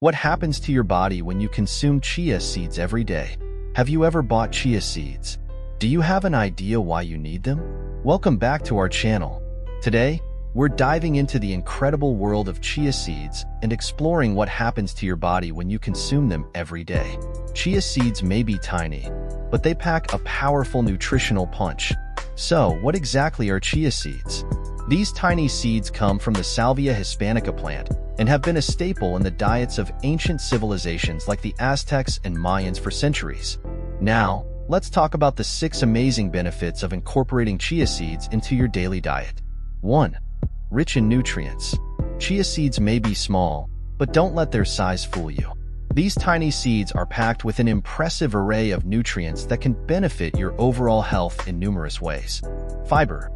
What happens to your body when you consume chia seeds every day? Have you ever bought chia seeds? Do you have an idea why you need them? Welcome back to our channel. Today, we're diving into the incredible world of chia seeds and exploring what happens to your body when you consume them every day. Chia seeds may be tiny, but they pack a powerful nutritional punch. So, what exactly are chia seeds? These tiny seeds come from the Salvia hispanica plant and have been a staple in the diets of ancient civilizations like the Aztecs and Mayans for centuries. Now, let's talk about the 6 amazing benefits of incorporating chia seeds into your daily diet. 1. Rich in nutrients. Chia seeds may be small, but don't let their size fool you. These tiny seeds are packed with an impressive array of nutrients that can benefit your overall health in numerous ways. Fiber.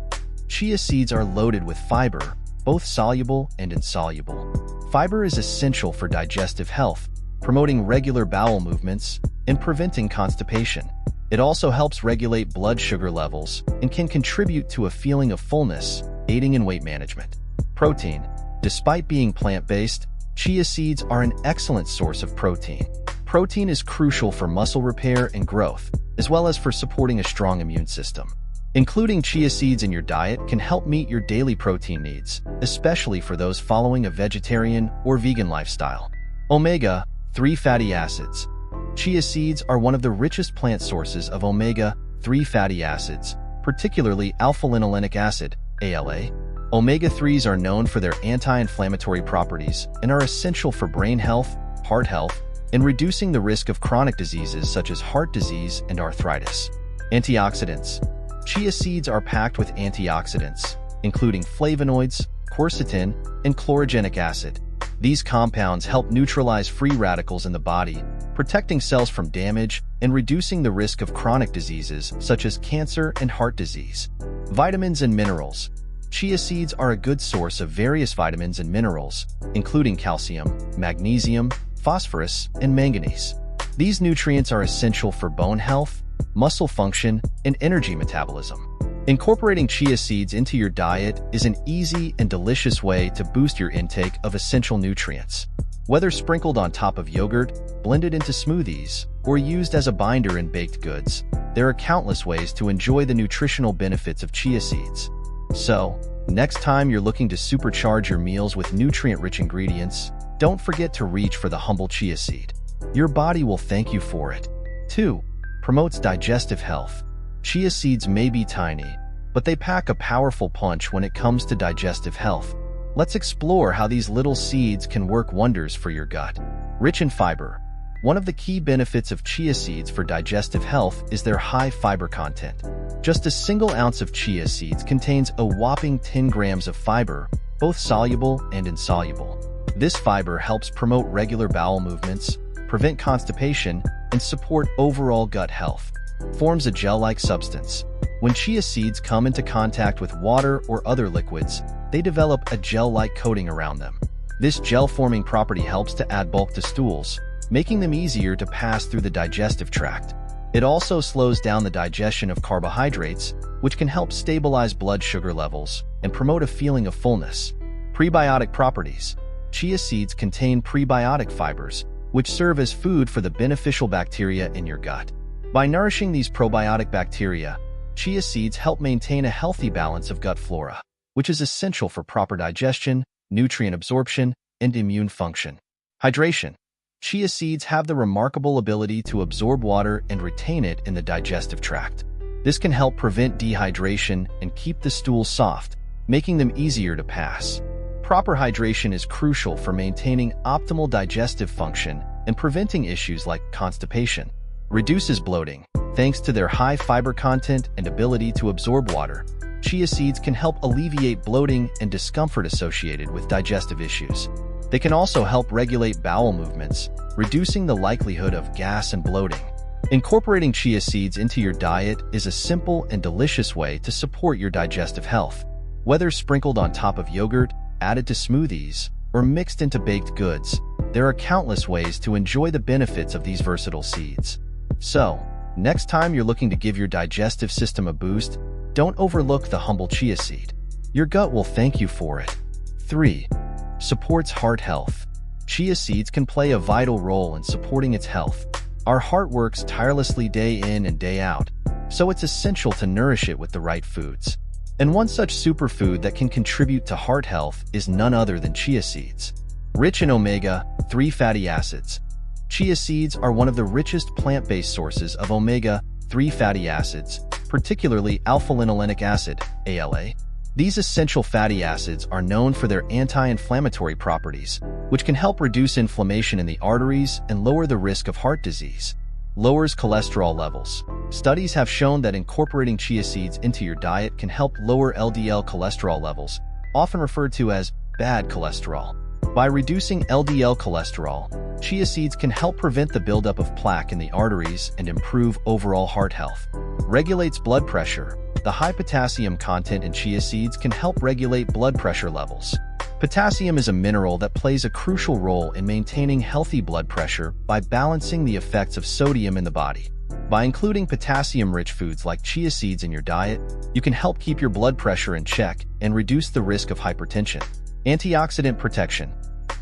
Chia seeds are loaded with fiber, both soluble and insoluble. Fiber is essential for digestive health, promoting regular bowel movements and preventing constipation. It also helps regulate blood sugar levels and can contribute to a feeling of fullness, aiding in weight management. Protein. Despite being plant-based, chia seeds are an excellent source of protein. Protein is crucial for muscle repair and growth, as well as for supporting a strong immune system. Including chia seeds in your diet can help meet your daily protein needs, especially for those following a vegetarian or vegan lifestyle. Omega-3 fatty acids. Chia seeds are one of the richest plant sources of omega-3 fatty acids, particularly alpha-linolenic acid, ALA. Omega-3s are known for their anti-inflammatory properties and are essential for brain health, heart health, and reducing the risk of chronic diseases such as heart disease and arthritis. Antioxidants. Chia seeds are packed with antioxidants, including flavonoids, quercetin, and chlorogenic acid. These compounds help neutralize free radicals in the body, protecting cells from damage and reducing the risk of chronic diseases such as cancer and heart disease. Vitamins and minerals. Chia seeds are a good source of various vitamins and minerals, including calcium, magnesium, phosphorus, and manganese. These nutrients are essential for bone health, muscle function, and energy metabolism. Incorporating chia seeds into your diet is an easy and delicious way to boost your intake of essential nutrients. Whether sprinkled on top of yogurt, blended into smoothies, or used as a binder in baked goods, there are countless ways to enjoy the nutritional benefits of chia seeds. So, next time you're looking to supercharge your meals with nutrient-rich ingredients, don't forget to reach for the humble chia seed. Your body will thank you for it. 2. Promotes digestive health. Chia seeds may be tiny, but they pack a powerful punch when it comes to digestive health. Let's explore how these little seeds can work wonders for your gut. Rich in fiber. One of the key benefits of chia seeds for digestive health is their high fiber content. Just a single ounce of chia seeds contains a whopping 10 grams of fiber, both soluble and insoluble. This fiber helps promote regular bowel movements, prevent constipation, and support overall gut health. Forms a gel-like substance. When chia seeds come into contact with water or other liquids, they develop a gel-like coating around them. This gel-forming property helps to add bulk to stools, making them easier to pass through the digestive tract. It also slows down the digestion of carbohydrates, which can help stabilize blood sugar levels and promote a feeling of fullness. Prebiotic properties. Chia seeds contain prebiotic fibers, which serve as food for the beneficial bacteria in your gut. By nourishing these probiotic bacteria, chia seeds help maintain a healthy balance of gut flora, which is essential for proper digestion, nutrient absorption, and immune function. Hydration. Chia seeds have the remarkable ability to absorb water and retain it in the digestive tract. This can help prevent dehydration and keep the stool soft, making them easier to pass. Proper hydration is crucial for maintaining optimal digestive function and preventing issues like constipation. Reduces bloating. Thanks to their high fiber content and ability to absorb water, chia seeds can help alleviate bloating and discomfort associated with digestive issues. They can also help regulate bowel movements, reducing the likelihood of gas and bloating. Incorporating chia seeds into your diet is a simple and delicious way to support your digestive health. Whether sprinkled on top of yogurt, added to smoothies, or mixed into baked goods, there are countless ways to enjoy the benefits of these versatile seeds. So, next time you're looking to give your digestive system a boost, don't overlook the humble chia seed. Your gut will thank you for it. 3. Supports heart health. chia seeds can play a vital role in supporting its health. Our heart works tirelessly day in and day out, so it's essential to nourish it with the right foods. And one such superfood that can contribute to heart health is none other than chia seeds. Rich in omega-3 fatty acids, chia seeds are one of the richest plant-based sources of omega-3 fatty acids, particularly alpha-linolenic acid, ALA. These essential fatty acids are known for their anti-inflammatory properties, which can help reduce inflammation in the arteries and lower the risk of heart disease. Lowers cholesterol levels. Studies have shown that incorporating chia seeds into your diet can help lower LDL cholesterol levels, often referred to as bad cholesterol. By reducing LDL cholesterol, chia seeds can help prevent the buildup of plaque in the arteries and improve overall heart health. Regulates blood pressure. The high potassium content in chia seeds can help regulate blood pressure levels. Potassium is a mineral that plays a crucial role in maintaining healthy blood pressure by balancing the effects of sodium in the body. By including potassium-rich foods like chia seeds in your diet, you can help keep your blood pressure in check and reduce the risk of hypertension. Antioxidant protection.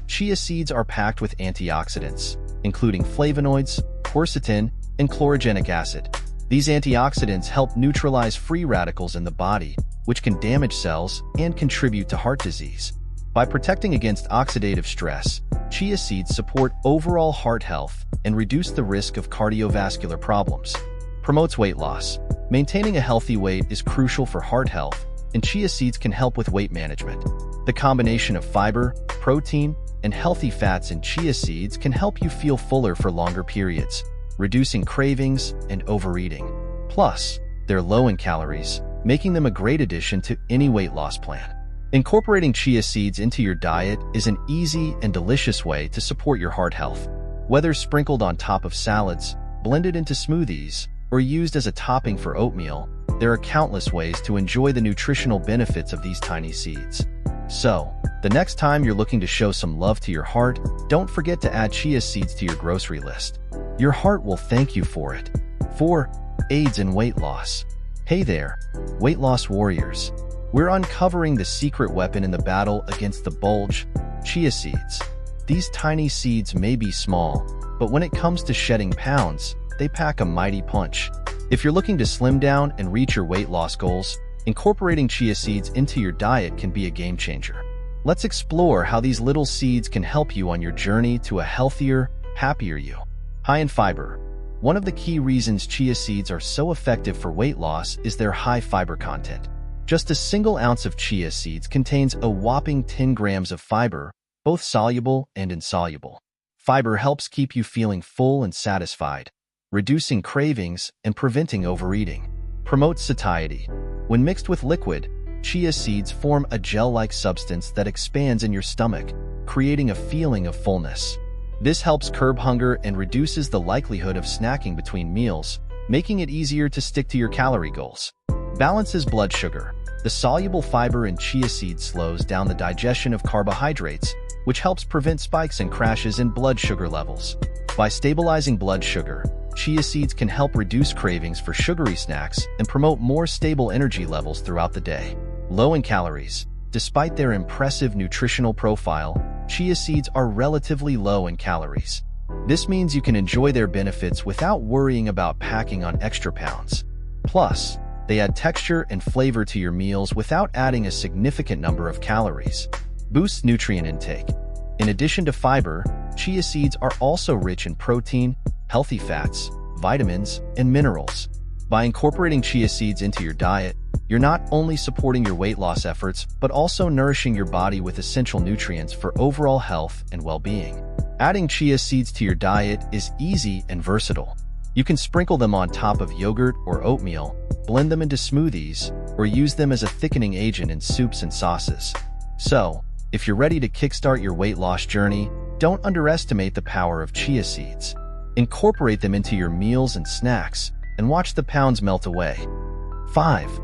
Chia seeds are packed with antioxidants, including flavonoids, quercetin, and chlorogenic acid. These antioxidants help neutralize free radicals in the body, which can damage cells and contribute to heart disease. By protecting against oxidative stress, chia seeds support overall heart health and reduce the risk of cardiovascular problems. Promotes weight loss. Maintaining a healthy weight is crucial for heart health, and chia seeds can help with weight management. The combination of fiber, protein, and healthy fats in chia seeds can help you feel fuller for longer periods, reducing cravings and overeating. Plus, they're low in calories, making them a great addition to any weight loss plan. Incorporating chia seeds into your diet is an easy and delicious way to support your heart health. Whether sprinkled on top of salads, blended into smoothies, or used as a topping for oatmeal, there are countless ways to enjoy the nutritional benefits of these tiny seeds. So, the next time you're looking to show some love to your heart, don't forget to add chia seeds to your grocery list. Your heart will thank you for it. 4. Aids in weight loss. Hey there, weight loss warriors. We're uncovering the secret weapon in the battle against the bulge, chia seeds. These tiny seeds may be small, but when it comes to shedding pounds, they pack a mighty punch. If you're looking to slim down and reach your weight loss goals, incorporating chia seeds into your diet can be a game changer. Let's explore how these little seeds can help you on your journey to a healthier, happier you. High in fiber. One of the key reasons chia seeds are so effective for weight loss is their high fiber content. Just a single ounce of chia seeds contains a whopping 10 grams of fiber, both soluble and insoluble. Fiber helps keep you feeling full and satisfied, reducing cravings and preventing overeating. Promotes satiety. When mixed with liquid, chia seeds form a gel-like substance that expands in your stomach, creating a feeling of fullness. This helps curb hunger and reduces the likelihood of snacking between meals, making it easier to stick to your calorie goals. Balances blood sugar. The soluble fiber in chia seeds slows down the digestion of carbohydrates, which helps prevent spikes and crashes in blood sugar levels. By stabilizing blood sugar, chia seeds can help reduce cravings for sugary snacks and promote more stable energy levels throughout the day. Low in calories. Despite their impressive nutritional profile, chia seeds are relatively low in calories. This means you can enjoy their benefits without worrying about packing on extra pounds. Plus, they add texture and flavor to your meals without adding a significant number of calories. Boosts nutrient intake. In addition to fiber, chia seeds are also rich in protein, healthy fats, vitamins, and minerals. By incorporating chia seeds into your diet, you're not only supporting your weight loss efforts, but also nourishing your body with essential nutrients for overall health and well-being. Adding chia seeds to your diet is easy and versatile. You can sprinkle them on top of yogurt or oatmeal, blend them into smoothies, or use them as a thickening agent in soups and sauces. So, if you're ready to kickstart your weight loss journey, don't underestimate the power of chia seeds. Incorporate them into your meals and snacks, and watch the pounds melt away. 5.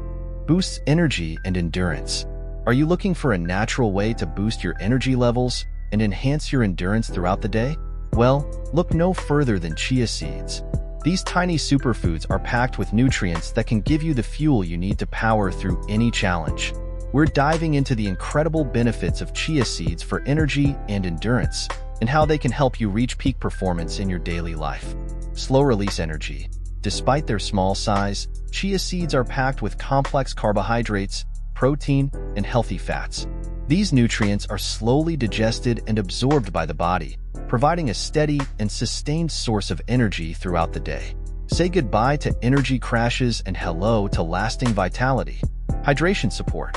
Boosts energy and endurance. Are you looking for a natural way to boost your energy levels and enhance your endurance throughout the day? Well, look no further than chia seeds. These tiny superfoods are packed with nutrients that can give you the fuel you need to power through any challenge. We're diving into the incredible benefits of chia seeds for energy and endurance, and how they can help you reach peak performance in your daily life. Slow-release energy. Despite their small size, chia seeds are packed with complex carbohydrates, protein, and healthy fats. These nutrients are slowly digested and absorbed by the body, providing a steady and sustained source of energy throughout the day. Say goodbye to energy crashes and hello to lasting vitality. Hydration support.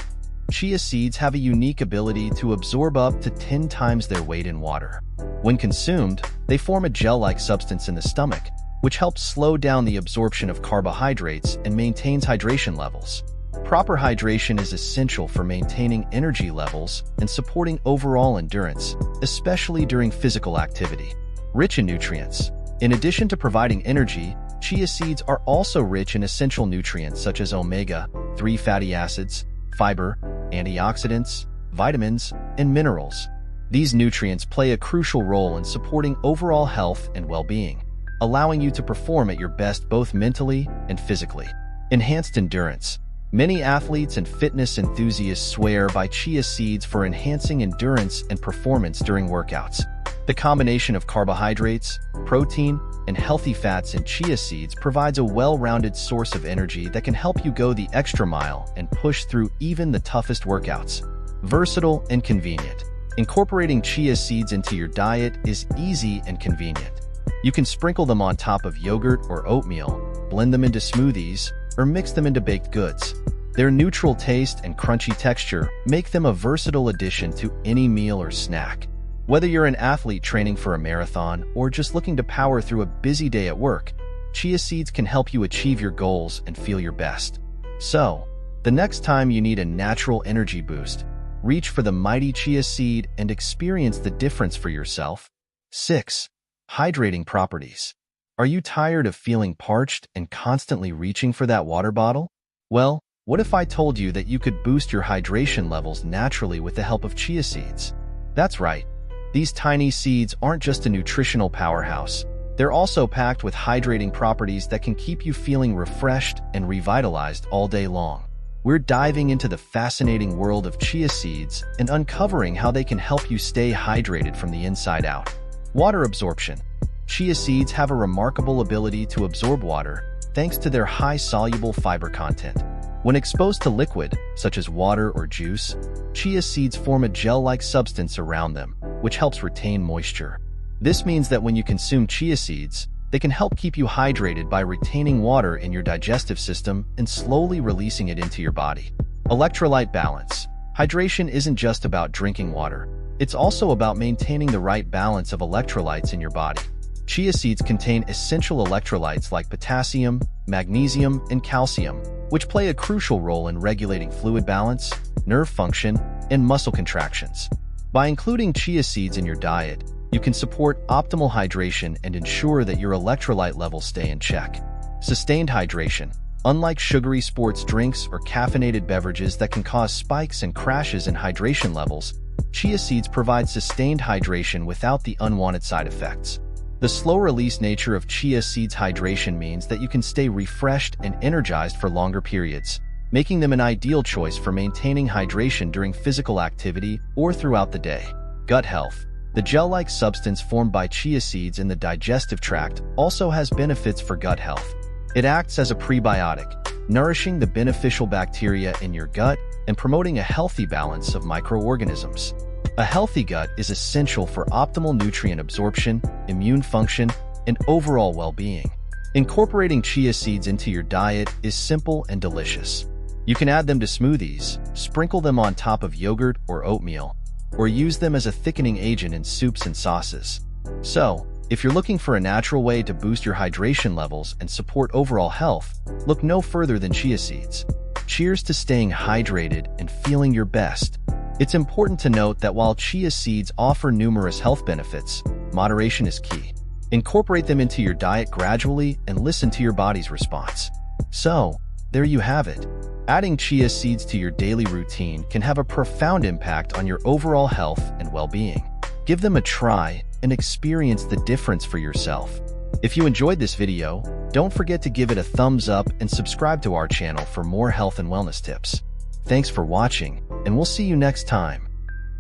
Chia seeds have a unique ability to absorb up to 10 times their weight in water. When consumed, they form a gel-like substance in the stomach, which helps slow down the absorption of carbohydrates and maintains hydration levels. Proper hydration is essential for maintaining energy levels and supporting overall endurance, especially during physical activity. Rich in nutrients. In addition to providing energy, chia seeds are also rich in essential nutrients such as omega-3 fatty acids, fiber, antioxidants, vitamins, and minerals. These nutrients play a crucial role in supporting overall health and well-being, allowing you to perform at your best both mentally and physically. Enhanced endurance. Many athletes and fitness enthusiasts swear by chia seeds for enhancing endurance and performance during workouts. The combination of carbohydrates, protein, and healthy fats in chia seeds provides a well-rounded source of energy that can help you go the extra mile and push through even the toughest workouts. Versatile and convenient. Incorporating chia seeds into your diet is easy and convenient. You can sprinkle them on top of yogurt or oatmeal, blend them into smoothies, or mix them into baked goods. Their neutral taste and crunchy texture make them a versatile addition to any meal or snack. Whether you're an athlete training for a marathon or just looking to power through a busy day at work, chia seeds can help you achieve your goals and feel your best. So, the next time you need a natural energy boost, reach for the mighty chia seed and experience the difference for yourself. 6. Hydrating properties. Are you tired of feeling parched and constantly reaching for that water bottle? Well, what if I told you that you could boost your hydration levels naturally with the help of chia seeds? That's right. These tiny seeds aren't just a nutritional powerhouse. They're also packed with hydrating properties that can keep you feeling refreshed and revitalized all day long. We're diving into the fascinating world of chia seeds and uncovering how they can help you stay hydrated from the inside out. Water absorption. Chia seeds have a remarkable ability to absorb water thanks to their high soluble fiber content. When exposed to liquid, such as water or juice, chia seeds form a gel-like substance around them, which helps retain moisture. This means that when you consume chia seeds, they can help keep you hydrated by retaining water in your digestive system and slowly releasing it into your body. Electrolyte balance. Hydration isn't just about drinking water. It's also about maintaining the right balance of electrolytes in your body. Chia seeds contain essential electrolytes like potassium, magnesium, and calcium, which play a crucial role in regulating fluid balance, nerve function, and muscle contractions. By including chia seeds in your diet, you can support optimal hydration and ensure that your electrolyte levels stay in check. Sustained hydration. Unlike sugary sports drinks or caffeinated beverages that can cause spikes and crashes in hydration levels, chia seeds provide sustained hydration without the unwanted side effects. The slow-release nature of chia seeds hydration means that you can stay refreshed and energized for longer periods, making them an ideal choice for maintaining hydration during physical activity or throughout the day. Gut health. The gel-like substance formed by chia seeds in the digestive tract also has benefits for gut health. It acts as a prebiotic, nourishing the beneficial bacteria in your gut and promoting a healthy balance of microorganisms. A healthy gut is essential for optimal nutrient absorption, immune function, and overall well-being. Incorporating chia seeds into your diet is simple and delicious. You can add them to smoothies, sprinkle them on top of yogurt or oatmeal, or use them as a thickening agent in soups and sauces. So, if you're looking for a natural way to boost your hydration levels and support overall health, look no further than chia seeds. Cheers to staying hydrated and feeling your best. It's important to note that while chia seeds offer numerous health benefits, moderation is key. Incorporate them into your diet gradually and listen to your body's response. So, there you have it. Adding chia seeds to your daily routine can have a profound impact on your overall health and well-being. Give them a try and experience the difference for yourself. If you enjoyed this video, don't forget to give it a thumbs up and subscribe to our channel for more health and wellness tips. Thanks for watching, and we'll see you next time.